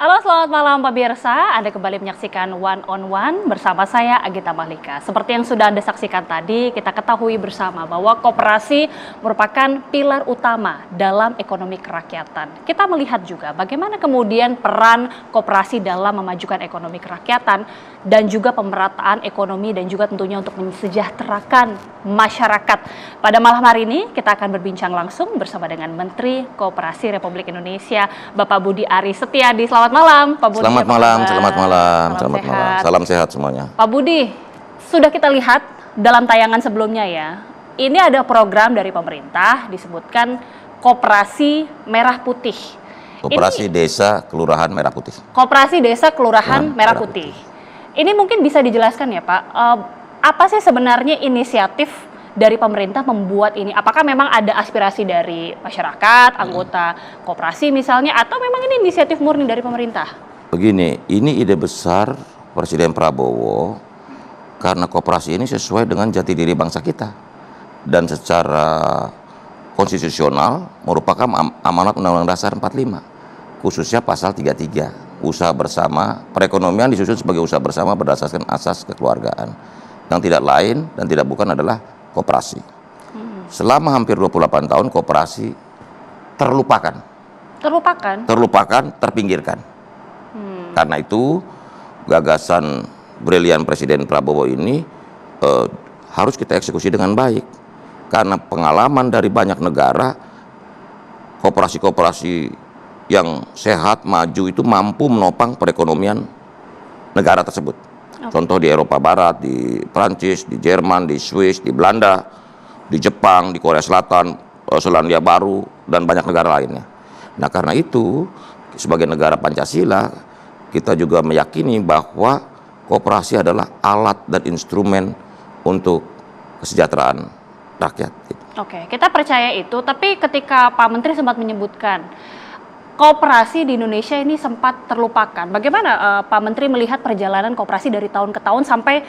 Halo, selamat malam pemirsa. Anda kembali menyaksikan One on One bersama saya Agita Mahlika. Seperti yang sudah Anda saksikan tadi, kita ketahui bersama bahwa koperasi merupakan pilar utama dalam ekonomi kerakyatan. Kita melihat juga bagaimana kemudian peran koperasi dalam memajukan ekonomi kerakyatan dan juga pemerataan ekonomi dan juga tentunya untuk mensejahterakan masyarakat. Pada malam hari ini kita akan berbincang langsung bersama dengan Menteri Koperasi Republik Indonesia, Bapak Budi Aris Setiadi. Selamat malam, Pak Budi. Selamat malam. Salam sehat semuanya. Pak Budi, sudah kita lihat dalam tayangan sebelumnya ya, ini ada program dari pemerintah disebutkan Koperasi Merah Putih. Koperasi Desa Kelurahan Merah Putih. Koperasi Desa Kelurahan Merah Putih. Ini mungkin bisa dijelaskan ya Pak, apa sih sebenarnya inisiatif dari pemerintah membuat ini? Apakah memang ada aspirasi dari masyarakat, anggota koperasi misalnya, atau memang ini inisiatif murni dari pemerintah? Begini, ini ide besar Presiden Prabowo karena koperasi ini sesuai dengan jati diri bangsa kita dan secara konstitusional merupakan amanat Undang-Undang Dasar 45, khususnya pasal 33. Usaha bersama, perekonomian disusun sebagai usaha bersama berdasarkan asas kekeluargaan. Yang tidak lain dan tidak bukan adalah koperasi. Selama hampir 28 tahun koperasi terlupakan. Terlupakan, terpinggirkan. Karena itu gagasan brilian Presiden Prabowo ini harus kita eksekusi dengan baik. Karena pengalaman dari banyak negara, koperasi-koperasi yang sehat, maju itu mampu menopang perekonomian negara tersebut. Contoh di Eropa Barat, di Prancis, di Jerman, di Swiss, di Belanda, di Jepang, di Korea Selatan, Selandia Baru, dan banyak negara lainnya. Nah karena itu, sebagai negara Pancasila, kita juga meyakini bahwa koperasi adalah alat dan instrumen untuk kesejahteraan rakyat. Oke, kita percaya itu, tapi ketika Pak Menteri sempat menyebutkan koperasi di Indonesia ini sempat terlupakan. Bagaimana Pak Menteri melihat perjalanan koperasi dari tahun ke tahun sampai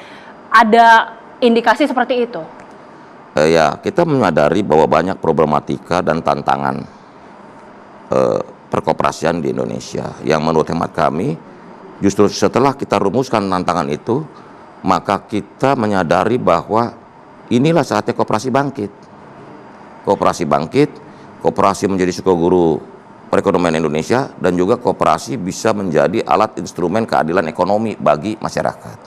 ada indikasi seperti itu? Ya, kita menyadari bahwa banyak problematika dan tantangan perkoperasian di Indonesia. Yang menurut hemat kami, justru setelah kita rumuskan tantangan itu, maka kita menyadari bahwa inilah saatnya koperasi bangkit. Koperasi bangkit, koperasi menjadi sukoguru perekonomian Indonesia, dan juga koperasi bisa menjadi alat instrumen keadilan ekonomi bagi masyarakat.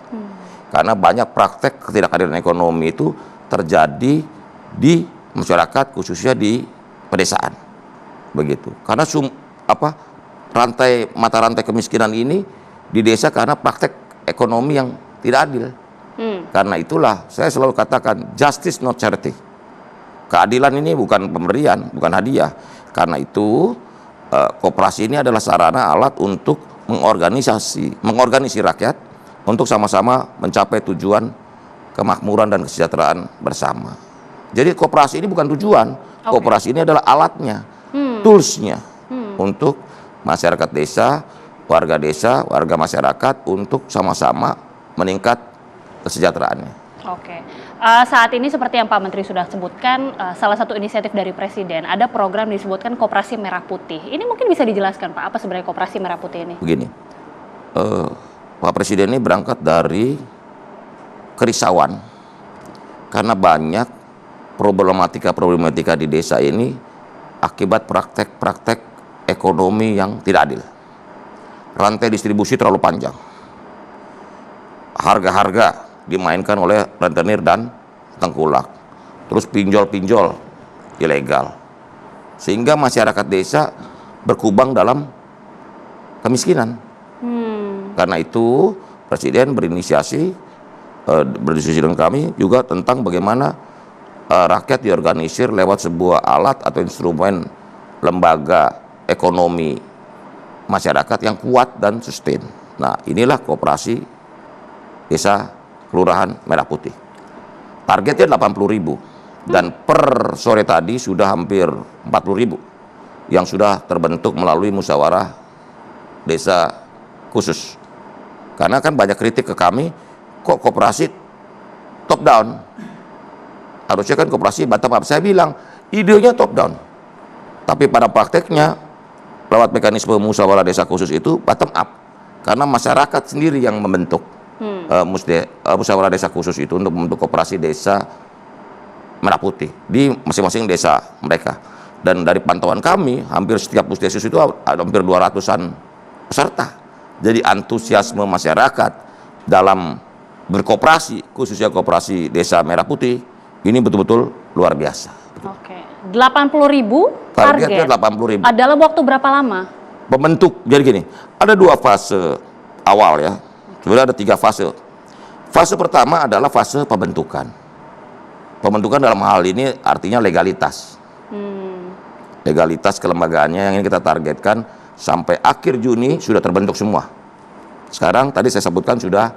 Karena banyak praktek ketidakadilan ekonomi itu terjadi di masyarakat, khususnya di pedesaan. Begitu. Karena mata rantai kemiskinan ini di desa karena praktek ekonomi yang tidak adil. Karena itulah saya selalu katakan justice not charity. Keadilan ini bukan pemberian, bukan hadiah. Karena itu koperasi ini adalah sarana alat untuk mengorganisasi rakyat untuk sama-sama mencapai tujuan kemakmuran dan kesejahteraan bersama. Jadi koperasi ini bukan tujuan, koperasi ini adalah alatnya, toolsnya untuk masyarakat desa, warga masyarakat untuk sama-sama meningkat kesejahteraannya. Oke, saat ini seperti yang Pak Menteri sudah sebutkan, salah satu inisiatif dari Presiden, ada program disebutkan Koperasi Merah Putih. Ini mungkin bisa dijelaskan Pak, apa sebenarnya Koperasi Merah Putih ini? Begini, Pak Presiden ini berangkat dari kerisauan, karena banyak problematika di desa ini akibat praktek-praktek ekonomi yang tidak adil. Rantai distribusi terlalu panjang. Harga-harga dimainkan oleh rentenir dan tengkulak. Terus pinjol-pinjol ilegal. Sehingga masyarakat desa berkubang dalam kemiskinan. Karena itu Presiden berdiskusi dengan kami juga tentang bagaimana rakyat diorganisir lewat sebuah alat atau instrumen lembaga ekonomi masyarakat yang kuat dan sustain. Nah, inilah koperasi Desa Kelurahan Merah Putih. Targetnya 80.000 dan per sore tadi sudah hampir 40.000 yang sudah terbentuk melalui musyawarah desa khusus. Karena kan banyak kritik ke kami, kok koperasi top down? Harusnya kan koperasi bottom up. Saya bilang idenya top down, tapi pada prakteknya lewat mekanisme musyawarah desa khusus itu bottom up, karena masyarakat sendiri yang membentuk musyawarah desa khusus itu untuk membentuk koperasi desa Merah Putih di masing-masing desa mereka. Dan dari pantauan kami, hampir setiap puskesmas itu ada hampir 200-an peserta. Jadi antusiasme masyarakat dalam berkoperasi, khususnya koperasi desa Merah Putih, ini betul-betul luar biasa. Oke, 80.000 Targetnya target. 80.000. Dalam waktu berapa lama? Pembentuk, jadi gini, ada 2 fase awal ya. Sebenarnya ada 3 fase. Fase pertama adalah fase pembentukan. Pembentukan dalam hal ini artinya legalitas. Legalitas kelembagaannya yang ini kita targetkan sampai akhir Juni sudah terbentuk semua. Sekarang tadi saya sebutkan sudah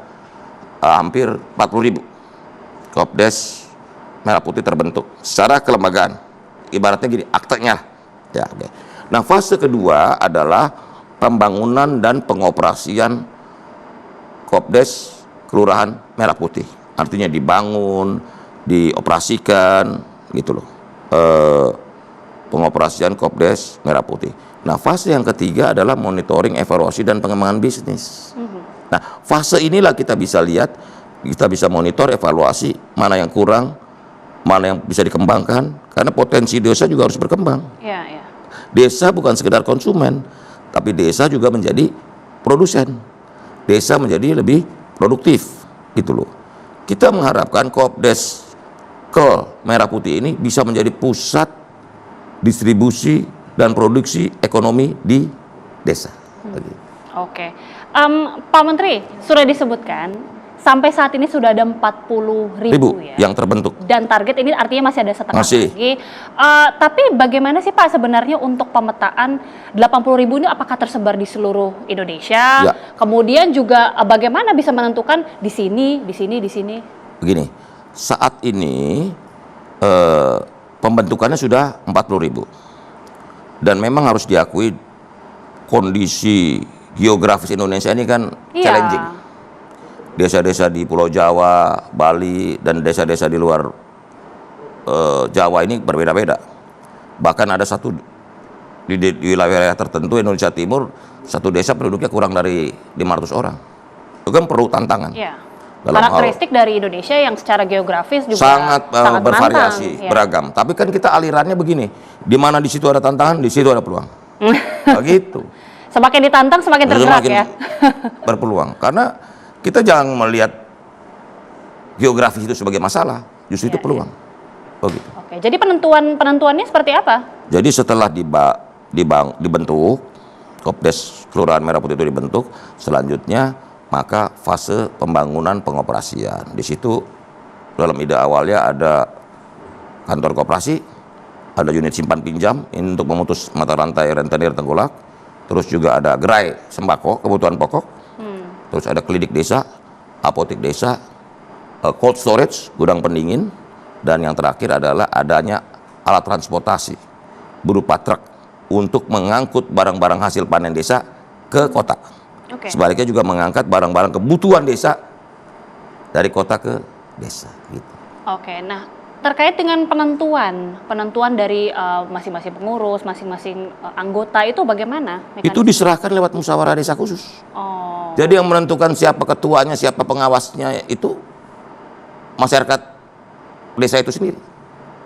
hampir 40.000 Kopdes Merah Putih terbentuk secara kelembagaan. Ibaratnya gini, aktenya. Ya, okay. Nah, fase kedua adalah pembangunan dan pengoperasian Kopdes Kelurahan Merah Putih. Artinya dibangun, dioperasikan, gitu loh. Pengoperasian Kopdes Merah Putih. Nah, fase yang ketiga adalah monitoring, evaluasi, dan pengembangan bisnis. Nah, fase inilah kita bisa lihat, kita bisa monitor, evaluasi, mana yang kurang, mana yang bisa dikembangkan, karena potensi desa juga harus berkembang. Ya, ya. Desa bukan sekedar konsumen, tapi desa juga menjadi produsen. Desa menjadi lebih produktif, gitu loh. Kita mengharapkan Kopdes Merah Putih ini bisa menjadi pusat distribusi dan produksi ekonomi di desa. Oke, Pak Menteri, sudah disebutkan sampai saat ini sudah ada 40.000 ya yang terbentuk. Dan target ini artinya masih ada setengah Masih. lagi. Tapi bagaimana sih Pak sebenarnya untuk pemetaan 80.000 ini, apakah tersebar di seluruh Indonesia? Ya. Kemudian juga bagaimana bisa menentukan di sini, di sini, di sini? Begini, saat ini pembentukannya sudah 40.000. Dan memang harus diakui kondisi geografis Indonesia ini kan challenging. Desa-desa di Pulau Jawa, Bali, dan desa-desa di luar Jawa ini berbeda-beda. Bahkan ada satu di wilayah tertentu Indonesia Timur, satu desa penduduknya kurang dari 500 orang. Itu kan perlu tantangan. Iya. Dalam Karakteristik dari Indonesia yang secara geografis juga sangat bervariasi, menantang, ya. beragam. Tapi kan kita alirannya begini, di mana di situ ada tantangan, di situ ada peluang. Begitu. Semakin ditantang semakin tergerak ya. Berpeluang. Karena kita jangan melihat geografis itu sebagai masalah, justru itu peluang. Begitu. Oke, jadi penentuannya seperti apa? Jadi setelah dibentuk, Kopdes Kelurahan Merah Putih itu dibentuk, selanjutnya maka fase pembangunan pengoperasian. Di situ dalam ide awalnya ada kantor koperasi, ada unit simpan pinjam ini untuk memutus mata rantai rentenir tengkulak, terus juga ada gerai sembako kebutuhan pokok, terus ada klinik desa, apotek desa, cold storage gudang pendingin, dan yang terakhir adalah adanya alat transportasi berupa truk untuk mengangkut barang-barang hasil panen desa ke kota. Oke. Sebaliknya juga mengangkat barang-barang kebutuhan desa dari kota ke desa. Gitu. Oke, nah terkait dengan penentuan dari masing-masing pengurus, masing-masing anggota itu bagaimana? Itu diserahkan lewat musyawarah desa khusus. Oh. Jadi yang menentukan siapa ketuanya, siapa pengawasnya itu masyarakat desa itu sendiri.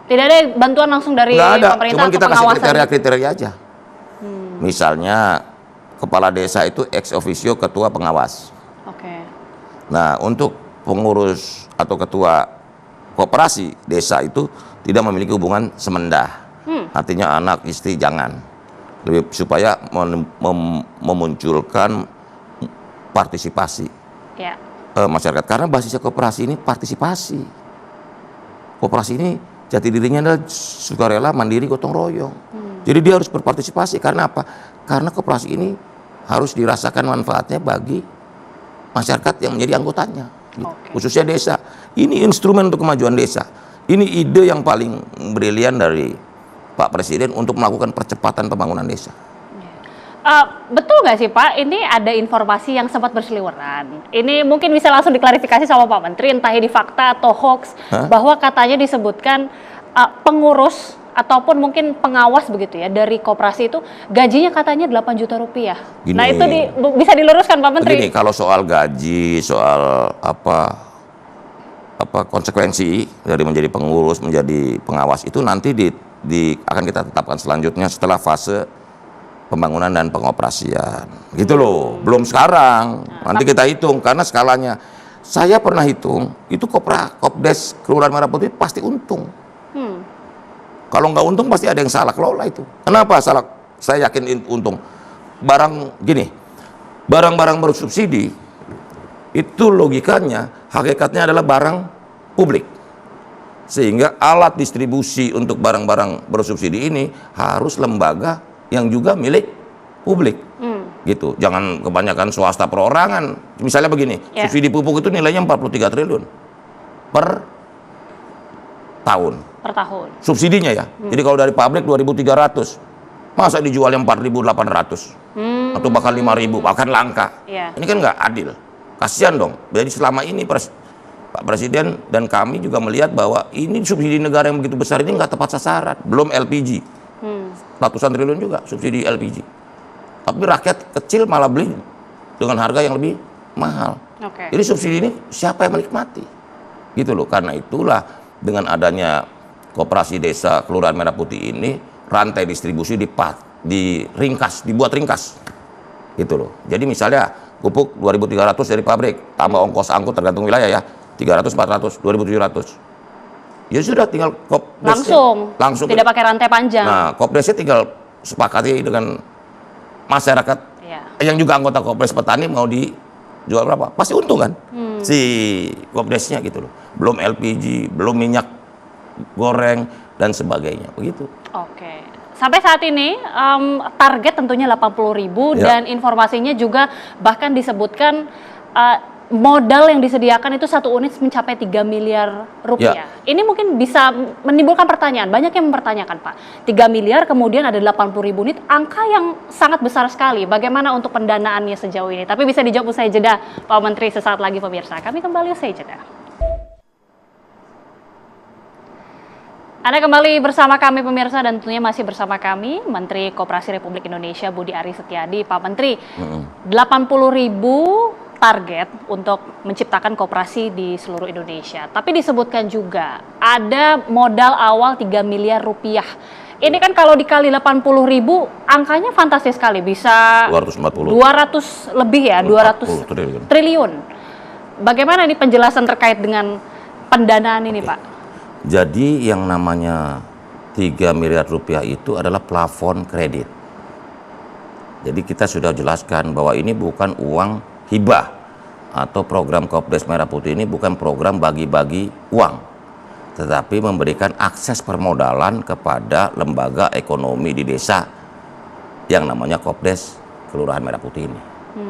Tidak ada bantuan langsung dari Nggak ada, pemerintah cuman atau kita kasih pengawasan? kriteria-kriteria aja. Misalnya kepala desa itu ex officio ketua pengawas. Oke. Nah, untuk pengurus atau ketua koperasi desa itu tidak memiliki hubungan semendah. Artinya anak istri jangan. Lebih supaya memunculkan partisipasi Ya. masyarakat, karena basisnya koperasi ini partisipasi. Koperasi ini jati dirinya adalah sukarela, mandiri, gotong royong. Jadi dia harus berpartisipasi. Karena apa? Karena koperasi ini harus dirasakan manfaatnya bagi masyarakat yang menjadi anggotanya, gitu. Khususnya desa. Ini instrumen untuk kemajuan desa. Ini ide yang paling brilian dari Pak Presiden untuk melakukan percepatan pembangunan desa. Betul nggak sih Pak, ini ada informasi yang sempat berseliweran. Ini mungkin bisa langsung diklarifikasi sama Pak Menteri, entah ini fakta atau hoax, bahwa katanya disebutkan pengurus ataupun mungkin pengawas begitu ya dari koperasi itu gajinya katanya 8 juta rupiah. Gini, Nah itu bisa diluruskan Pak Menteri. Begini, kalau soal gaji, soal apa konsekuensi dari menjadi pengurus, menjadi pengawas itu nanti akan kita tetapkan selanjutnya setelah fase pembangunan dan pengoperasian. Gitu loh, belum sekarang. Nanti kita hitung karena skalanya. Saya pernah hitung, itu Kopdes Kelurahan Merah Putih pasti untung. Kalau nggak untung pasti ada yang salah kelola itu. Kenapa salah? Saya yakin untung. Barang-barang bersubsidi itu logikanya, hakikatnya adalah barang publik. Sehingga alat distribusi untuk barang-barang bersubsidi ini harus lembaga yang juga milik publik. Gitu. Jangan kebanyakan swasta perorangan. Misalnya begini, subsidi pupuk itu nilainya 43 triliun per tahun. Per tahun. Subsidinya ya. Jadi kalau dari pabrik 2.300, masa dijualnya 4.800 atau bahkan 5.000, bahkan langka. Ini kan nggak adil. Kasihan dong. Jadi selama ini Pak Presiden dan kami juga melihat bahwa ini subsidi negara yang begitu besar ini nggak tepat sasaran. Belum LPG. Ratusan triliun juga subsidi LPG. Tapi rakyat kecil malah beli dengan harga yang lebih mahal. Jadi subsidi ini siapa yang menikmati? Gitu loh. Karena itulah dengan adanya Koperasi Desa Kelurahan Merah Putih ini, rantai distribusi dibuat ringkas. Gitu loh. Jadi misalnya pupuk 2.300 dari pabrik, tambah ongkos angkut tergantung wilayah ya, 300, 400, 2.700. Ya sudah tinggal langsung tidak pakai rantai panjang. Nah, Kopdesnya tinggal sepakati dengan masyarakat yang juga anggota Kopdes petani mau dijual berapa, pasti untung kan si Kopdesnya gitu loh. Belum LPG, belum minyak goreng dan sebagainya begitu. Oke. Sampai saat ini target tentunya 80.000 dan informasinya juga bahkan disebutkan modal yang disediakan itu satu unit mencapai 3 miliar rupiah. Ini mungkin bisa menimbulkan pertanyaan. Banyak yang mempertanyakan, Pak. 3 miliar kemudian ada 80.000 unit, angka yang sangat besar sekali. Bagaimana untuk pendanaannya sejauh ini? Tapi bisa dijawab usai jeda, Pak Menteri, sesaat lagi pemirsa. Kami kembali usai jeda. Anda kembali bersama kami pemirsa dan tentunya masih bersama kami Menteri Koperasi Republik Indonesia Budi Aris Setiadi. Pak Menteri, 80.000 target untuk menciptakan koperasi di seluruh Indonesia. Tapi disebutkan juga ada modal awal 3 miliar rupiah. Ini kan kalau dikali 80.000 angkanya fantastis sekali, bisa 200 lebih ya, 200 triliun. Bagaimana ini penjelasan terkait dengan pendanaan ini, Pak? Jadi yang namanya 3 miliar rupiah itu adalah plafon kredit. Jadi kita sudah jelaskan bahwa ini bukan uang hibah atau program Kopdes Merah Putih ini bukan program bagi-bagi uang, tetapi memberikan akses permodalan kepada lembaga ekonomi di desa yang namanya Kopdes Kelurahan Merah Putih ini.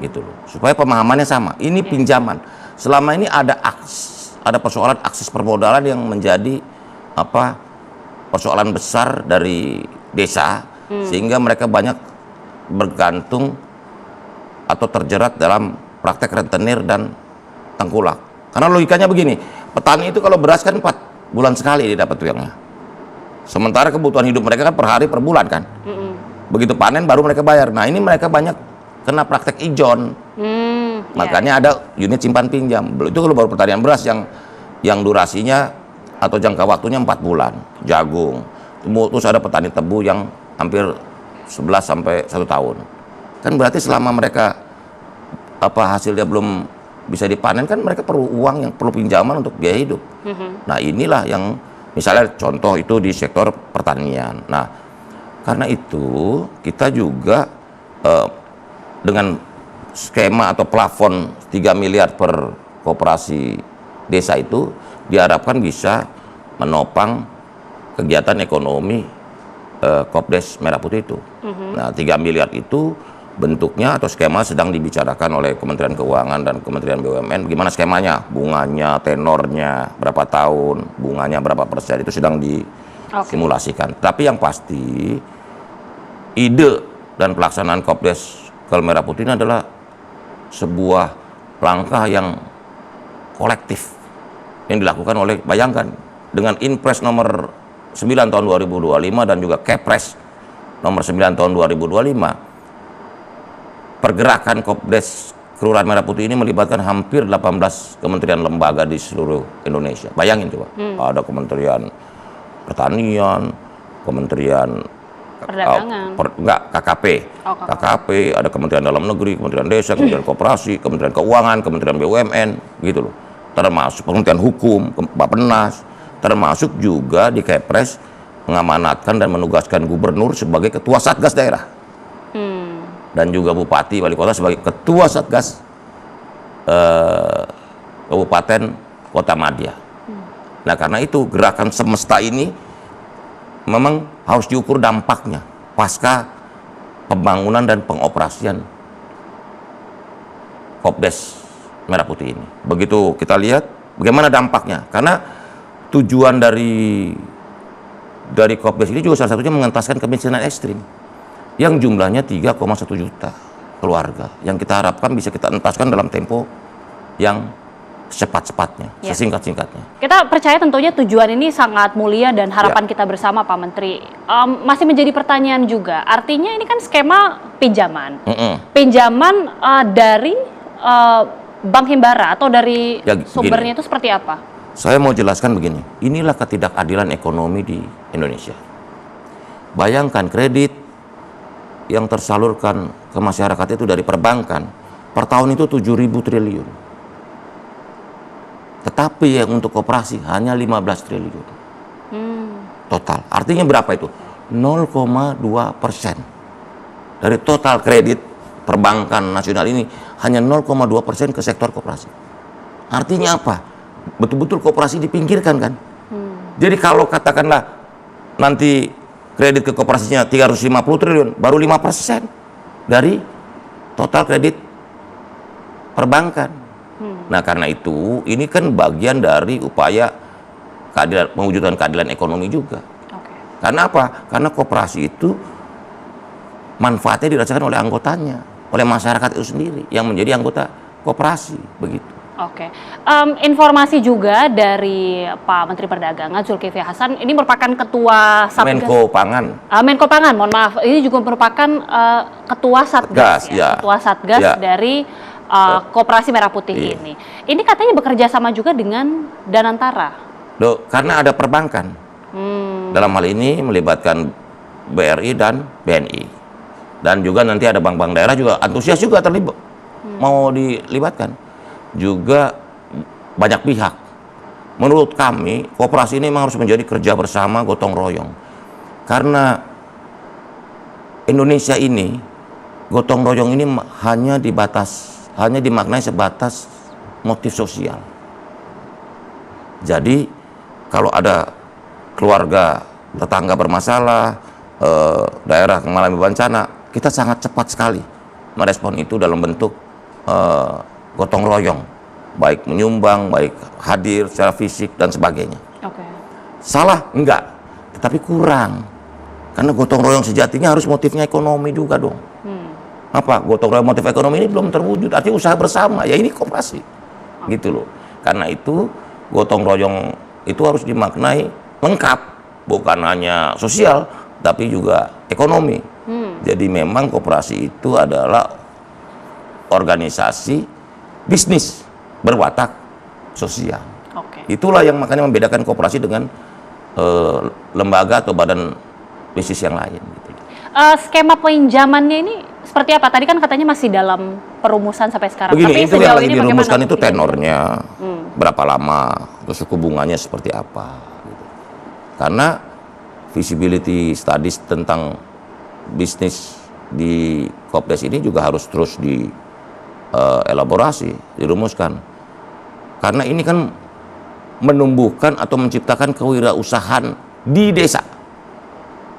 Gitu loh. Supaya pemahamannya sama. Ini pinjaman. Selama ini ada persoalan akses permodalan yang menjadi persoalan besar dari desa, sehingga mereka banyak bergantung atau terjerat dalam praktek rentenir dan tengkulak. Karena logikanya begini, petani itu kalau beras kan 4 bulan sekali dia dapat uangnya. Sementara kebutuhan hidup mereka kan per hari per bulan kan. Begitu panen baru mereka bayar. Nah ini mereka banyak kena praktek ijon. Makanya ada unit simpan pinjam. Itu kalau baru pertanian beras yang durasinya atau jangka waktunya 4 bulan. Jagung. Terus ada petani tebu yang hampir 11 sampai 1 tahun. Kan berarti selama mereka hasilnya belum bisa dipanen kan mereka perlu uang, yang perlu pinjaman untuk biaya hidup. Nah inilah yang misalnya contoh itu di sektor pertanian. Nah karena itu kita juga dengan skema atau plafon 3 miliar per koperasi desa itu diharapkan bisa menopang kegiatan ekonomi Kopdes Merah Putih itu. Nah 3 miliar itu bentuknya atau skema sedang dibicarakan oleh Kementerian Keuangan dan Kementerian BUMN. Bagaimana skemanya, bunganya, tenornya, berapa tahun, bunganya berapa persen, itu sedang disimulasikan. Tapi yang pasti ide dan pelaksanaan Kopdes Kelurahan Merah Putih ini adalah sebuah langkah yang kolektif yang dilakukan oleh, bayangkan, dengan Inpres nomor 9 tahun 2025 dan juga Kepres nomor 9 tahun 2025, pergerakan Kopdes Kelurahan Merah Putih ini melibatkan hampir 18 kementerian lembaga di seluruh Indonesia. Bayangin coba, ada Kementerian Pertanian, Kementerian Perdagangan. KKP. Oh, KKP, ada Kementerian Dalam Negeri, Kementerian Desa, Kementerian Koperasi, Kementerian Keuangan, Kementerian BUMN, gitu loh. Termasuk Kementerian Hukum, Bappenas, termasuk juga di Kepres mengamanatkan dan menugaskan gubernur sebagai ketua Satgas daerah. Dan juga bupati, wali kota sebagai ketua Satgas Kabupaten Kota Madya. Nah, karena itu gerakan semesta ini memang harus diukur dampaknya pasca pembangunan dan pengoperasian Kopdes Merah Putih ini. Begitu kita lihat bagaimana dampaknya, karena tujuan dari Kopdes ini juga salah satunya mengentaskan kemiskinan ekstrim yang jumlahnya 3,1 juta keluarga yang kita harapkan bisa kita entaskan dalam tempo yang secepat-cepatnya, sesingkat-singkatnya. Kita percaya tentunya tujuan ini sangat mulia dan harapan kita bersama, Pak Menteri. Masih menjadi pertanyaan juga, artinya ini kan skema pinjaman. Pinjaman dari Bank Himbara atau dari sumbernya itu seperti apa? Saya mau jelaskan begini, inilah ketidakadilan ekonomi di Indonesia. Bayangkan kredit yang tersalurkan ke masyarakat itu dari perbankan per tahun itu 7.000 triliun. Tetapi yang untuk koperasi hanya 15 triliun. Total. Artinya berapa itu? 0,2% dari total kredit perbankan nasional ini, hanya 0,2% ke sektor koperasi. Artinya apa? Betul-betul koperasi dipinggirkan kan? Jadi kalau katakanlah nanti kredit ke koperasinya 350 triliun, baru 5% dari total kredit perbankan. Nah, karena itu ini kan bagian dari upaya keadilan, mewujudkan keadilan ekonomi juga. Karena apa? Karena koperasi itu manfaatnya dirasakan oleh anggotanya, oleh masyarakat itu sendiri yang menjadi anggota koperasi, begitu. Informasi juga dari Pak Menteri Perdagangan Zulkifli Hasan, ini merupakan ketua Satgas. Menko Pangan, mohon maaf. Ini juga merupakan ketua Satgas, ketua Satgas dari Koperasi Merah Putih ini. Ini katanya bekerja sama juga dengan Danantara. Karena ada perbankan. Dalam hal ini melibatkan BRI dan BNI. Dan juga nanti ada bank-bank daerah juga antusias juga terlibat. Mau dilibatkan. Juga banyak pihak. Menurut kami, koperasi ini memang harus menjadi kerja bersama, gotong royong. Karena Indonesia ini, gotong royong ini hanya dimaknai sebatas motif sosial. Jadi, kalau ada keluarga tetangga bermasalah, daerah mengalami bencana, kita sangat cepat sekali merespon itu dalam bentuk gotong royong, baik menyumbang, baik hadir secara fisik dan sebagainya. Salah? Enggak, tetapi kurang. Karena gotong royong sejatinya harus motifnya ekonomi juga dong. Apa? Gotong royong motif ekonomi ini belum terwujud, artinya usaha bersama, ya ini koperasi. Gitu loh. Karena itu gotong royong itu harus dimaknai lengkap, bukan hanya sosial, tapi juga ekonomi. Jadi memang koperasi itu adalah organisasi bisnis berwatak sosial. Itulah yang makanya membedakan koperasi dengan lembaga atau badan bisnis yang lain. Gitu. Skema pinjamannya ini seperti apa? Tadi kan katanya masih dalam perumusan sampai sekarang. Begini, tapi itu yang lagi dirumuskan itu tenornya, berapa lama, terus suku bunganya seperti apa. Gitu. Karena visibility studies tentang bisnis di Kopdes ini juga harus terus elaborasi, dirumuskan. Karena ini kan menumbuhkan atau menciptakan kewirausahaan di desa.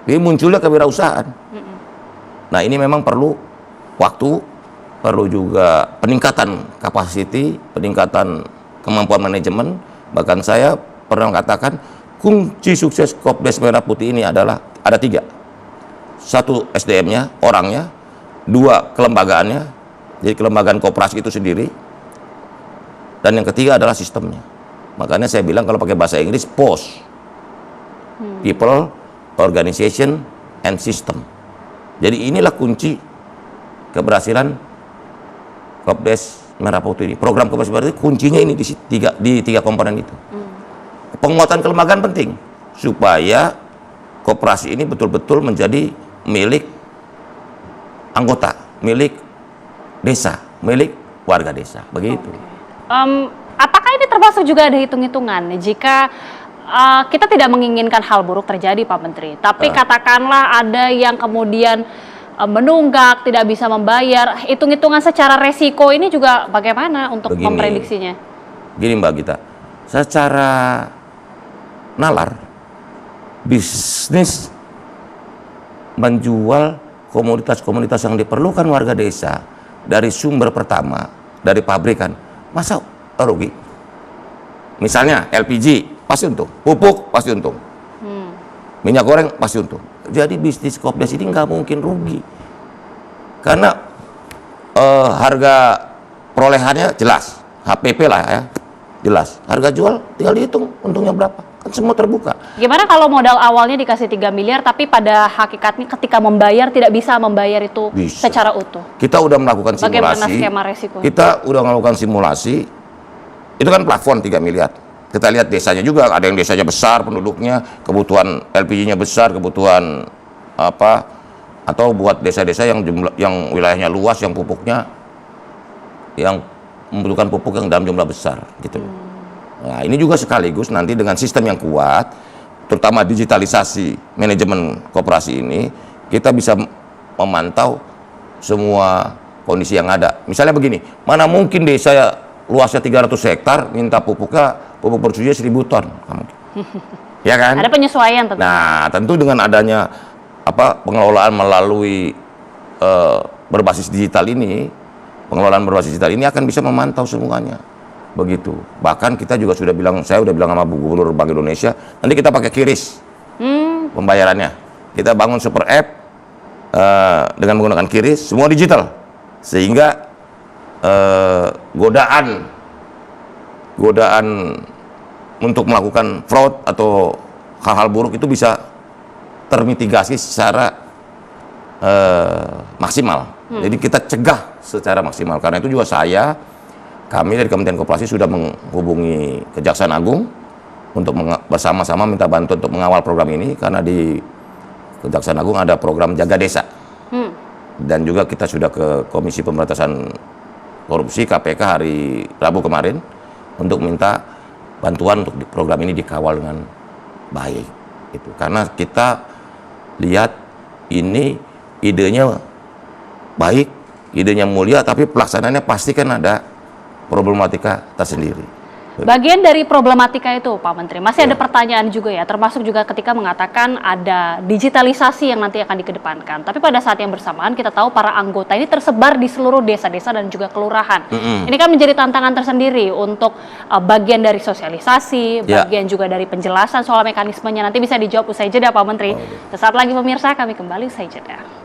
Jadi munculnya kewirausahaan. Nah, ini memang perlu waktu, perlu juga peningkatan kapasiti, peningkatan kemampuan manajemen. Bahkan saya pernah katakan kunci sukses Kopdes Merah Putih ini adalah ada 3. 1 SDM-nya, orangnya. 2 kelembagaannya. Jadi kelembagaan koperasi itu sendiri. Dan yang ketiga adalah sistemnya. Makanya saya bilang kalau pakai bahasa Inggris, POS. people, organization, and system. Jadi inilah kunci keberhasilan Kopdes Merah Putih ini. Program Kopdes Merah Putih kuncinya ini di tiga komponen itu. Penguatan kelembagaan penting supaya koperasi ini betul-betul menjadi milik anggota, milik desa, milik warga desa, begitu. Apakah ini termasuk juga ada hitung-hitungan jika kita tidak menginginkan hal buruk terjadi, Pak Menteri, tapi katakanlah ada yang kemudian menunggak, tidak bisa membayar, hitung-hitungan secara resiko ini juga bagaimana untuk memprediksinya? Gini Mbak Gita, secara nalar, bisnis menjual komoditas-komoditas yang diperlukan warga desa dari sumber pertama, dari pabrikan, masa rugi? Misalnya LPG, pasti untung. Pupuk, pasti untung. Minyak goreng, pasti untung. Jadi bisnis Kopdes ini nggak mungkin rugi. Karena harga perolehannya jelas. HPP lah ya, jelas. Harga jual tinggal dihitung untungnya berapa. Kan semua terbuka. Gimana kalau modal awalnya dikasih 3 miliar, tapi pada hakikatnya ketika membayar tidak bisa membayar itu secara utuh? Kita udah melakukan simulasi. Bagaimana skema resiko? Kita udah melakukan simulasi. Itu kan plafon 3 miliar. Kita lihat desanya juga, ada yang desanya besar penduduknya, kebutuhan LPG-nya besar, kebutuhan apa, atau buat desa-desa yang wilayahnya luas, yang pupuknya, yang membutuhkan pupuk yang dalam jumlah besar, gitu. Nah, ini juga sekaligus nanti dengan sistem yang kuat, terutama digitalisasi manajemen koperasi ini, kita bisa memantau semua kondisi yang ada. Misalnya begini, mana mungkin desa luasnya 300 hektar minta pupuk bersusia 1000 ton, ya kan? Ada penyesuaian tentu. Nah, tentu dengan adanya pengelolaan melalui berbasis digital ini, akan bisa memantau semuanya, begitu. Bahkan kita juga sudah bilang, saya udah bilang sama Bu Gubernur Bank Indonesia, nanti kita pakai QRIS pembayarannya. Kita bangun super app dengan menggunakan QRIS, semua digital, sehingga godaan untuk melakukan fraud atau hal-hal buruk itu bisa termitigasi secara maksimal. Jadi kita cegah secara maksimal. Karena itu juga kami dari Kementerian Koperasi sudah menghubungi Kejaksaan Agung untuk bersama-sama minta bantuan untuk mengawal program ini, karena di Kejaksaan Agung ada program Jaga Desa. Dan juga kita sudah ke Komisi Pemberantasan Korupsi KPK hari Rabu kemarin untuk minta bantuan untuk program ini dikawal dengan baik. Itu karena kita lihat ini idenya baik, idenya mulia, tapi pelaksanaannya pasti kan ada problematika tersendiri. Bagian dari problematika itu, Pak Menteri, masih ada pertanyaan juga ya, termasuk juga ketika mengatakan ada digitalisasi yang nanti akan dikedepankan. Tapi pada saat yang bersamaan kita tahu para anggota ini tersebar di seluruh desa-desa dan juga kelurahan. Ini kan menjadi tantangan tersendiri untuk bagian dari sosialisasi, bagian juga dari penjelasan soal mekanismenya. Nanti bisa dijawab usai jeda, Pak Menteri. Sesaat lagi pemirsa, kami kembali usai jeda.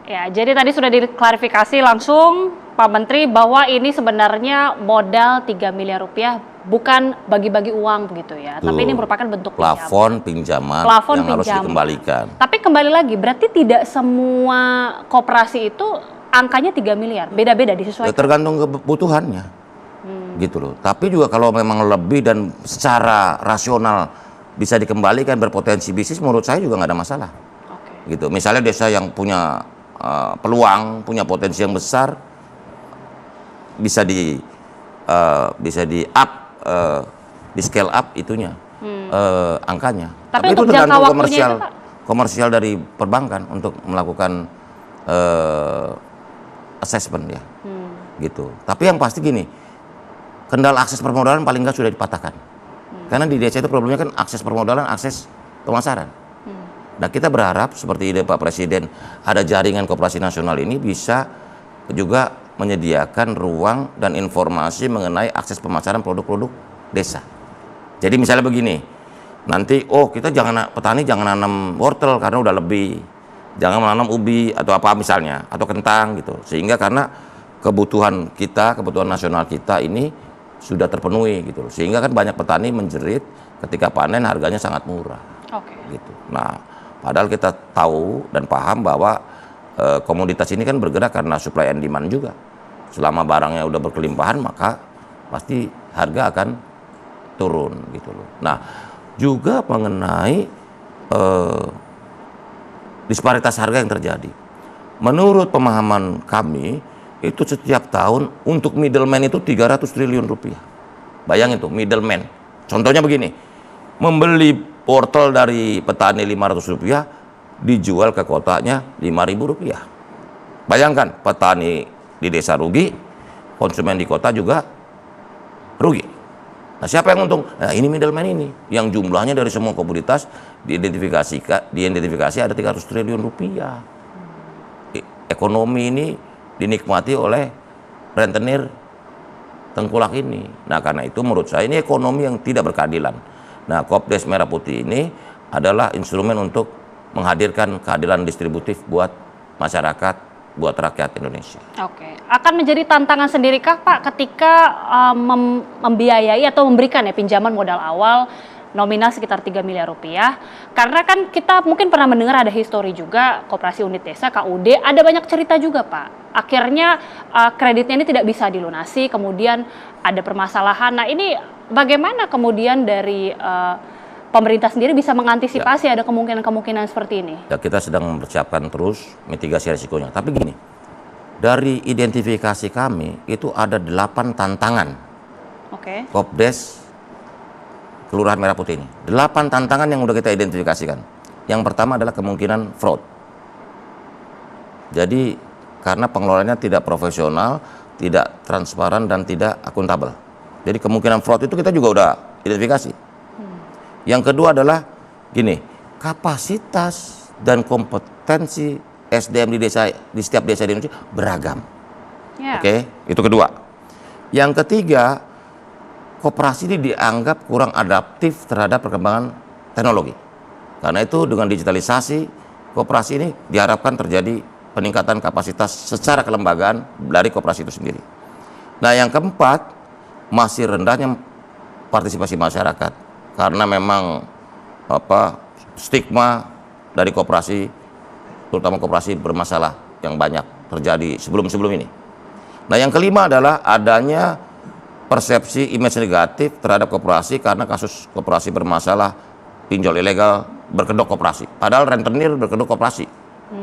Ya, jadi tadi sudah diklarifikasi langsung Pak Menteri bahwa ini sebenarnya modal 3 miliar rupiah bukan bagi-bagi uang begitu ya. Tapi ini merupakan bentuk plafon pinjaman yang harus dikembalikan. Tapi kembali lagi, berarti tidak semua koperasi itu angkanya 3 miliar, beda-beda disesuaikan. Tergantung kebutuhannya. Gitu loh. Tapi juga kalau memang lebih dan secara rasional bisa dikembalikan, berpotensi bisnis, menurut saya juga nggak ada masalah. Gitu. Misalnya desa yang punya peluang, punya potensi yang besar, bisa di scale up itunya, angkanya. Tapi itu tergantung komersial dari perbankan untuk melakukan assessment ya, gitu. Tapi yang pasti gini, kendala akses permodalan paling nggak sudah dipatahkan, karena di desa itu problemnya kan akses permodalan, akses pemasaran. Nah, kita berharap seperti ide Pak Presiden, ada jaringan koperasi nasional ini bisa juga menyediakan ruang dan informasi mengenai akses pemasaran produk-produk desa. Jadi misalnya begini, nanti kita petani jangan nanam wortel karena udah lebih, jangan menanam ubi atau apa misalnya, atau kentang gitu. Sehingga karena kebutuhan nasional kita ini sudah terpenuhi gitu. Sehingga kan banyak petani menjerit ketika panen harganya sangat murah. Oke. Gitu. Nah, padahal kita tahu dan paham bahwa komoditas ini kan bergerak karena supply and demand juga. Selama barangnya udah berkelimpahan, maka pasti harga akan turun gitu loh. Nah, juga mengenai disparitas harga yang terjadi. Menurut pemahaman kami, itu setiap tahun untuk middleman itu 300 triliun rupiah. Bayangin tuh, middleman. Contohnya begini, membeli wortel dari petani 500 rupiah, dijual ke kotanya 5.000 rupiah. Bayangkan, petani di desa rugi, konsumen di kota juga rugi. Nah, siapa yang untung? Nah, ini middleman ini, yang jumlahnya dari semua komoditas diidentifikasi ada 300 triliun rupiah. Ekonomi ini dinikmati oleh rentenir tengkulak ini. Nah, karena itu menurut saya ini ekonomi yang tidak berkeadilan. Nah, Kopdes Merah Putih ini adalah instrumen untuk menghadirkan keadilan distributif buat masyarakat, buat rakyat Indonesia. Oke, akan menjadi tantangan sendirikah Pak ketika membiayai atau memberikan ya pinjaman modal awal nominal sekitar 3 miliar rupiah? Karena kan kita mungkin pernah mendengar ada histori juga Koperasi Unit Desa KUD, ada banyak cerita juga Pak. Akhirnya kreditnya ini tidak bisa dilunasi, kemudian ada permasalahan. Nah, ini bagaimana kemudian dari pemerintah sendiri bisa mengantisipasi ada kemungkinan-kemungkinan seperti ini? Ya, kita sedang mempersiapkan terus mitigasi risikonya. Tapi gini, dari identifikasi kami itu ada 8 tantangan. Oke. Kopdes Kelurahan Merah Putih ini. 8 tantangan yang udah kita identifikasikan. Yang pertama adalah kemungkinan fraud. Jadi karena pengelolaannya tidak profesional, tidak transparan dan tidak akuntabel. Jadi kemungkinan fraud itu kita juga udah identifikasi. Yang kedua adalah gini, kapasitas dan kompetensi SDM di setiap desa di Indonesia beragam. Yeah. Oke, itu kedua. Yang ketiga, koperasi ini dianggap kurang adaptif terhadap perkembangan teknologi. Karena itu dengan digitalisasi, koperasi ini diharapkan terjadi peningkatan kapasitas secara kelembagaan dari koperasi itu sendiri. Nah, yang keempat, masih rendahnya partisipasi masyarakat. Karena memang stigma dari koperasi, terutama koperasi bermasalah yang banyak terjadi sebelum ini. Nah, yang kelima adalah adanya persepsi image negatif terhadap koperasi karena kasus koperasi bermasalah, pinjol ilegal, berkedok koperasi. Padahal rentenir berkedok koperasi,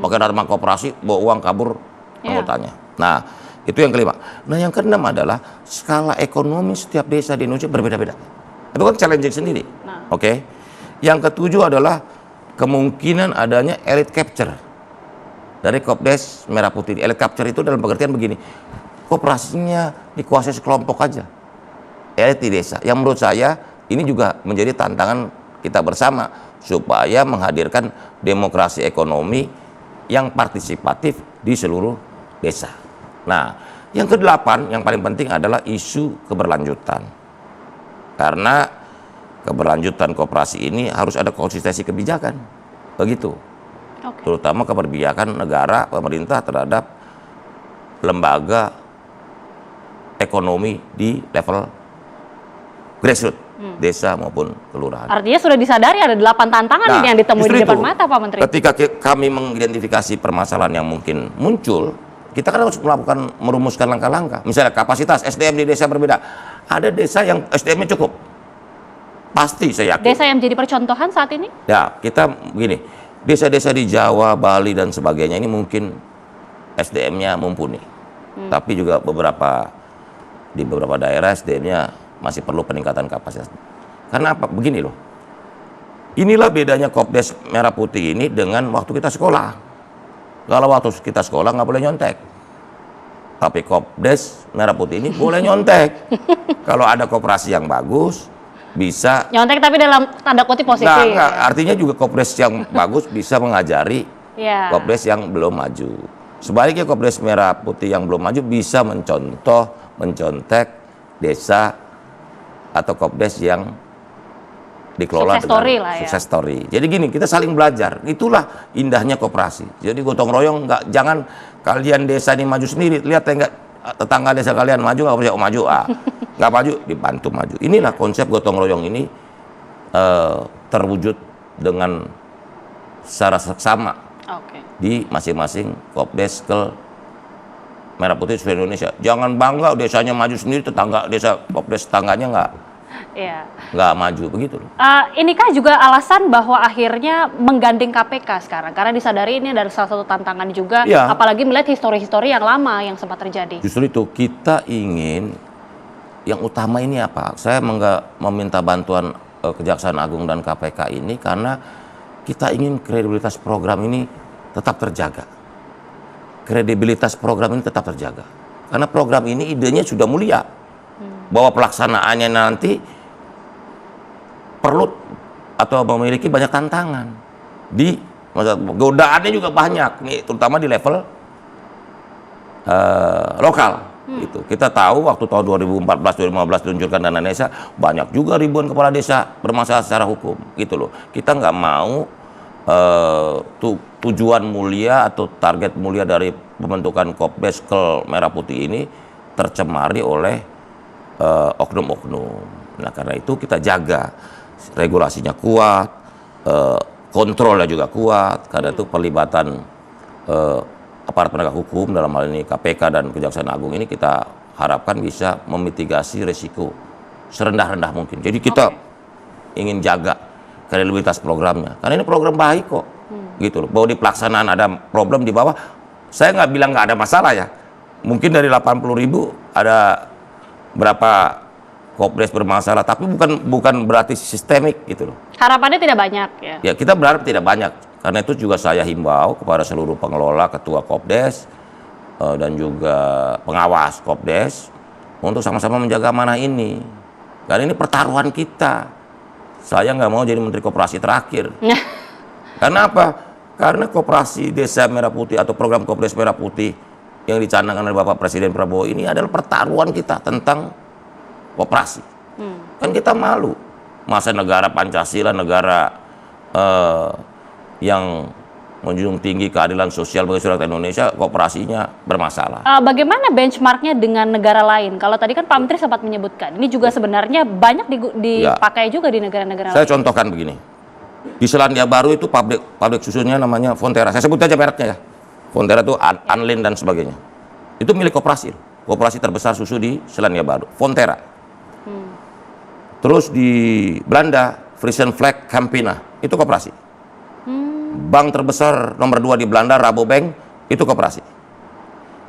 pakai nama koperasi, bawa uang kabur anggotanya. Nah, itu yang kelima. Nah, yang keenam adalah skala ekonomi setiap desa di Indonesia berbeda-beda. Itu kan challenging sendiri. Oke. Yang ketujuh adalah kemungkinan adanya elite capture dari Kopdes Merah Putih. Elite capture itu dalam pengertian begini, koperasinya dikuasai sekelompok aja, elit di desa. Yang menurut saya ini juga menjadi tantangan kita bersama supaya menghadirkan demokrasi ekonomi yang partisipatif di seluruh desa. Nah, yang kedelapan yang paling penting adalah isu keberlanjutan. Karena keberlanjutan koperasi ini harus ada konsistensi kebijakan, begitu. Terutama keberpihakan negara, pemerintah terhadap lembaga ekonomi di level grassroots, desa maupun kelurahan. Artinya sudah disadari ada 8 tantangan yang ditemui di depan mata Pak Menteri. Ketika kami mengidentifikasi permasalahan yang mungkin muncul, kita kan harus merumuskan langkah-langkah. Misalnya kapasitas SDM di desa berbeda. Ada desa yang SDM-nya cukup. Pasti saya yakin. Desa yang menjadi percontohan saat ini? Ya, kita begini. Desa-desa di Jawa, Bali dan sebagainya ini mungkin SDM-nya mumpuni. Tapi juga di beberapa daerah SDM-nya masih perlu peningkatan kapasitas. Karena apa? Begini loh. Inilah bedanya Kopdes Merah Putih ini dengan waktu kita sekolah. Kalau waktu kita sekolah nggak boleh nyontek. Tapi Kopdes Merah Putih ini boleh nyontek. Kalau ada koperasi yang bagus, bisa nyontek tapi dalam tanda kutip positif. Enggak. Artinya juga Kopdes yang bagus bisa mengajari Kopdes yang belum maju. Sebaliknya Kopdes Merah Putih yang belum maju bisa mencontek desa atau Kopdes yang dikelola sukses story. Jadi gini, kita saling belajar. Itulah indahnya koperasi. Jadi gotong royong, jangan kalian desa ini maju sendiri. Lihat tetangga desa kalian maju, nggak percaya maju, nggak maju dibantu maju. Inilah konsep gotong royong ini terwujud dengan secara seksama Oke. di masing-masing Kopdeskel Merah Putih seluruh Indonesia. Jangan bangga desanya maju sendiri, desa Kopdes tetangganya Iya. nggak maju begitu loh. Inikah juga alasan bahwa akhirnya menggandeng KPK sekarang? Karena disadari ini adalah salah satu tantangan juga, Iya. apalagi melihat histori-histori yang lama yang sempat terjadi. Justru itu kita ingin yang utama ini apa? Saya meminta bantuan Kejaksaan Agung dan KPK ini karena kita ingin kredibilitas program ini tetap terjaga. Kredibilitas program ini tetap terjaga. Karena program ini idenya sudah mulia. Bahwa pelaksanaannya nanti perlu atau memiliki banyak tantangan. Godaannya juga banyak, nih, terutama di level lokal. Itu kita tahu waktu tahun 2014-2015 diluncurkan dana desa, banyak juga ribuan kepala desa bermasalah secara hukum, gitu loh. Kita nggak mau tujuan mulia atau target mulia dari pembentukan Kopdeskel Merah Putih ini tercemari oleh oknum-oknum. Nah, karena itu kita jaga regulasinya kuat, kontrolnya juga kuat. Karena itu pelibatan aparat penegak hukum dalam hal ini KPK dan Kejaksaan Agung ini kita harapkan bisa memitigasi resiko serendah-rendah mungkin. Jadi kita ingin jaga kredibilitas programnya. Karena ini program baik kok. Gitu loh. Bahwa di pelaksanaan ada problem di bawah, saya nggak bilang nggak ada masalah ya. Mungkin dari 80.000 ada berapa Kopdes bermasalah, tapi bukan berarti sistemik gitu loh. Harapannya tidak banyak ya. Ya, kita berharap tidak banyak. Karena itu juga saya himbau kepada seluruh pengelola, ketua Kopdes, dan juga pengawas Kopdes untuk sama-sama menjaga amanah ini. Karena ini pertaruhan kita. Saya nggak mau jadi Menteri Koperasi terakhir. Karena apa? Karena Koperasi Desa Merah Putih atau program Kopdes Merah Putih yang dicanangkan oleh Bapak Presiden Prabowo ini adalah pertaruhan kita tentang koperasi. Kan kita malu. Masa negara Pancasila, negara yang menjunjung tinggi keadilan sosial bagi seluruh rakyat Indonesia, kooperasinya bermasalah. Bagaimana benchmarknya dengan negara lain? Kalau tadi kan Pak Menteri sempat menyebutkan, ini juga sebenarnya banyak dipakai juga di negara-negara lain. Saya contohkan begini, di Selandia Baru itu pabrik susunya namanya Fonterra. Saya sebut aja mereknya ya. Fonterra itu Anlin dan sebagainya. Itu milik koperasi. Koperasi terbesar susu di Selandia Baru, Fonterra. Terus di Belanda, Friesen Flag Campina, itu koperasi. Bank terbesar nomor 2 di Belanda, Rabobank, itu koperasi.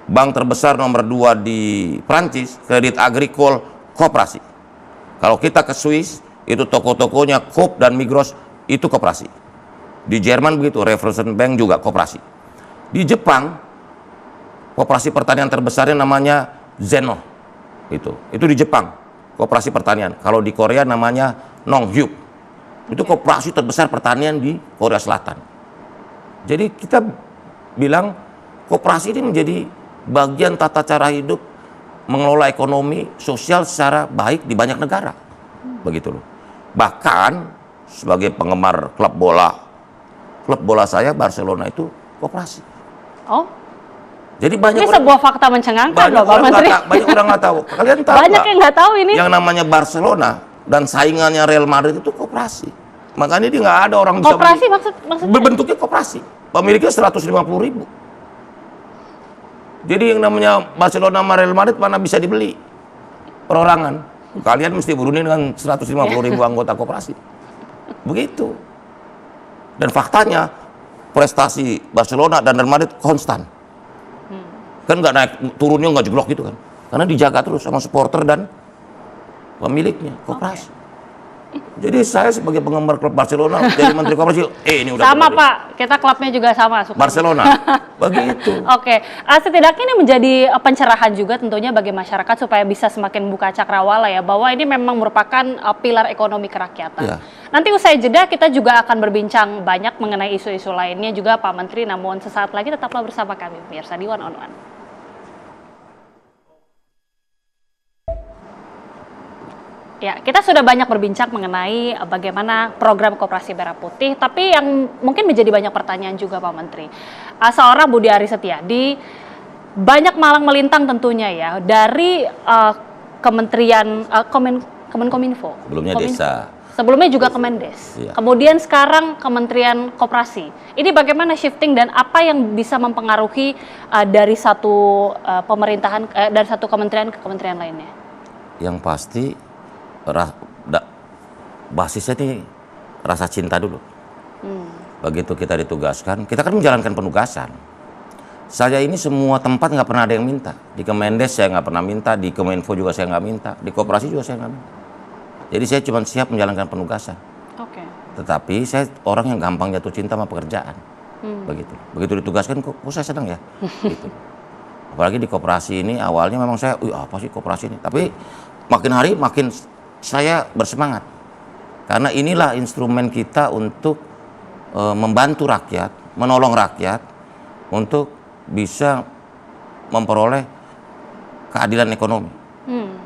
Bank terbesar nomor 2 di Prancis, Credit Agricole, koperasi. Kalau kita ke Swiss, itu toko-tokonya Coop dan Migros, itu koperasi. Di Jerman begitu, Raiffeisen Bank juga koperasi. Di Jepang, koperasi pertanian terbesarnya namanya Zeno. Itu di Jepang, koperasi pertanian. Kalau di Korea namanya Nonghyuk. Itu koperasi terbesar pertanian di Korea Selatan. Jadi kita bilang koperasi ini menjadi bagian tata cara hidup mengelola ekonomi sosial secara baik di banyak negara. Begitu loh. Bahkan sebagai penggemar klub bola saya Barcelona itu koperasi. Oh. Jadi banyak ini sebuah fakta mencengangkan loh Pak Menteri. Banyak orang nggak tahu. Kalian tahu banyak yang nggak tahu ini. Yang namanya Barcelona dan saingannya Real Madrid itu koperasi. Makanya dia nggak ada orang bisa koperasi maksudnya? Berbentuknya koperasi. Pemiliknya 150.000. Jadi yang namanya Barcelona sama Real Madrid mana bisa dibeli perorangan. Kalian mesti berundi dengan 150.000 anggota koperasi. Begitu. Dan faktanya prestasi Barcelona dan Real Madrid konstan. Kan nggak naik turunnya nggak jeblok gitu kan. Karena dijaga terus sama supporter dan pemiliknya koperasi. Jadi saya sebagai penggemar klub Barcelona jadi menteri koperasi, ini udah sama Pak, kita klubnya juga sama. Barcelona, begitu. Oke, setidaknya ini menjadi pencerahan juga tentunya bagi masyarakat supaya bisa semakin buka cakrawala ya, bahwa ini memang merupakan pilar ekonomi kerakyatan. Ya. Nanti usai jeda kita juga akan berbincang banyak mengenai isu-isu lainnya juga Pak Menteri, namun sesaat lagi tetaplah bersama kami pemirsa di One on One. Ya, kita sudah banyak berbincang mengenai bagaimana program Koperasi Merah Putih, tapi yang mungkin menjadi banyak pertanyaan juga Pak Menteri. Seorang Budi Aris Setiadi banyak malang melintang tentunya ya dari Kementerian Kemenkominfo. Sebelumnya Desa. Sebelumnya juga Kemendes. Iya. Kemudian sekarang Kementerian Koperasi. Ini bagaimana shifting dan apa yang bisa mempengaruhi dari satu pemerintahan dari satu kementerian ke kementerian lainnya? Yang pasti basisnya nih rasa cinta dulu. Begitu kita ditugaskan, kita kan menjalankan penugasan. Saya ini semua tempat nggak pernah ada yang minta. Di Kemendes saya nggak pernah minta, di Kominfo juga saya nggak minta, di Koperasi juga saya nggak minta. Jadi saya cuma siap menjalankan penugasan. Oke. Tetapi saya orang yang gampang jatuh cinta sama pekerjaan. Begitu ditugaskan, kok saya senang ya. Gitu. Apalagi di Koperasi ini awalnya memang saya, apa sih Koperasi ini? Tapi makin hari makin saya bersemangat. Karena inilah instrumen kita untuk membantu rakyat, menolong rakyat untuk bisa memperoleh keadilan ekonomi.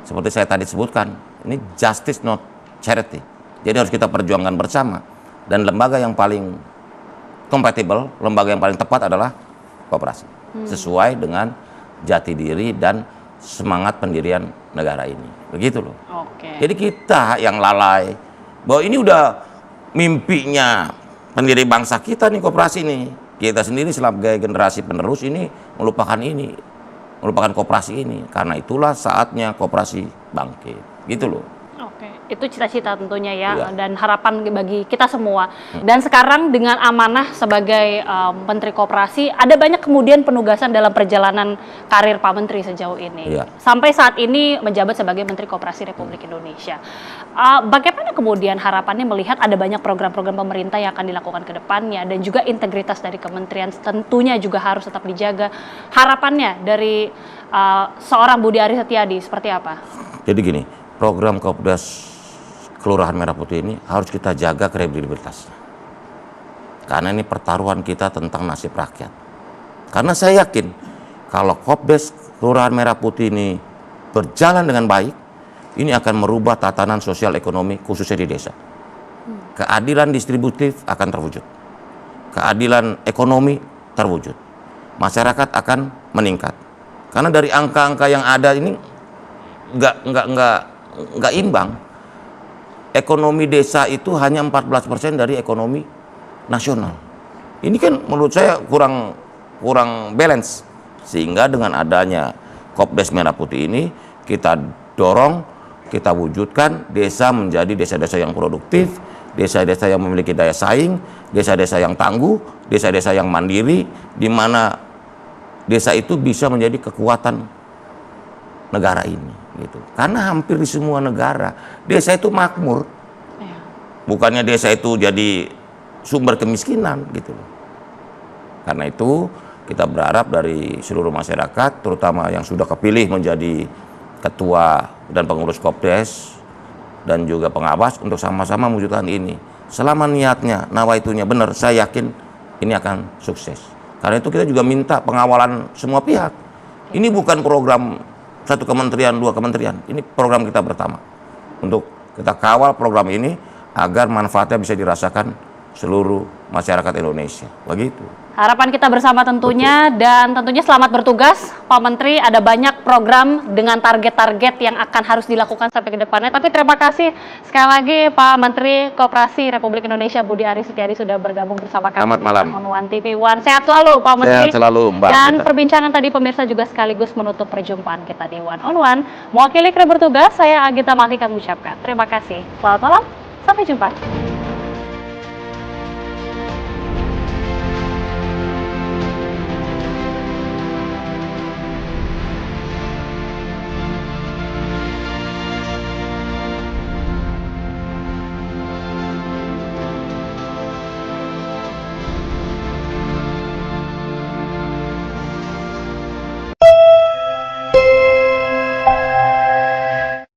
Seperti saya tadi sebutkan, ini justice not charity. Jadi harus kita perjuangkan bersama. Dan lembaga yang paling kompatibel, lembaga yang paling tepat adalah Koperasi. Sesuai dengan jati diri dan semangat pendirian negara ini. Begitu loh. Oke. Jadi kita yang lalai, bahwa ini udah mimpinya pendiri bangsa kita nih Koperasi nih. Kita sendiri sebagai generasi penerus ini melupakan Koperasi ini. Karena itulah saatnya Koperasi bangkit. Gitu loh. Oke, itu cita-cita tentunya ya, Iya. dan harapan bagi kita semua. Dan sekarang dengan amanah sebagai Menteri Koperasi, ada banyak kemudian penugasan dalam perjalanan karir Pak Menteri sejauh ini. Iya. Sampai saat ini menjabat sebagai Menteri Koperasi Republik Indonesia. Bagaimana kemudian harapannya melihat ada banyak program-program pemerintah yang akan dilakukan ke depannya, dan juga integritas dari kementerian tentunya juga harus tetap dijaga. Harapannya dari seorang Budi Aris Setiadi seperti apa? Jadi gini, program Kopdas Kelurahan Merah Putih ini harus kita jaga kredibilitasnya. Karena ini pertaruhan kita tentang nasib rakyat. Karena saya yakin kalau Kopdas Kelurahan Merah Putih ini berjalan dengan baik, ini akan merubah tatanan sosial ekonomi khususnya di desa. Keadilan distributif akan terwujud. Keadilan ekonomi terwujud. Masyarakat akan meningkat. Karena dari angka-angka yang ada ini nggak imbang. Ekonomi desa itu hanya 14% dari ekonomi nasional. Ini kan menurut saya kurang balance. Sehingga dengan adanya Kopdas Merah Putih ini kita dorong, kita wujudkan desa menjadi desa-desa yang produktif, desa-desa yang memiliki daya saing, desa-desa yang tangguh, desa-desa yang mandiri, di mana desa itu bisa menjadi kekuatan negara ini, gitu. Karena hampir di semua negara desa itu makmur, bukannya desa itu jadi sumber kemiskinan, gitu. Karena itu kita berharap dari seluruh masyarakat, terutama yang sudah kepilih menjadi ketua dan pengurus Kopdes dan juga pengawas, untuk sama-sama mewujudkan ini. Selama niatnya, nawaitunya benar, saya yakin ini akan sukses. Karena itu kita juga minta pengawalan semua pihak. Ini bukan program satu kementerian, dua kementerian. Ini program kita bersama. Untuk kita kawal program ini agar manfaatnya bisa dirasakan seluruh masyarakat Indonesia. Begitu. Harapan kita bersama tentunya. Betul. Dan tentunya selamat bertugas Pak Menteri. Ada banyak program dengan target-target yang akan harus dilakukan sampai ke depannya. Tapi terima kasih sekali lagi Pak Menteri Koperasi Republik Indonesia Budi Aris Setiadi sudah bergabung bersama kami. Selamat malam. On One TV One. Sehat selalu Pak Menteri. Sehat selalu Mbak. Dan perbincangan tadi pemirsa juga sekaligus menutup perjumpaan kita di One on One. Mewakili kru bertugas, saya Agita Mahlika mengucapkan terima kasih. Selamat malam, sampai jumpa.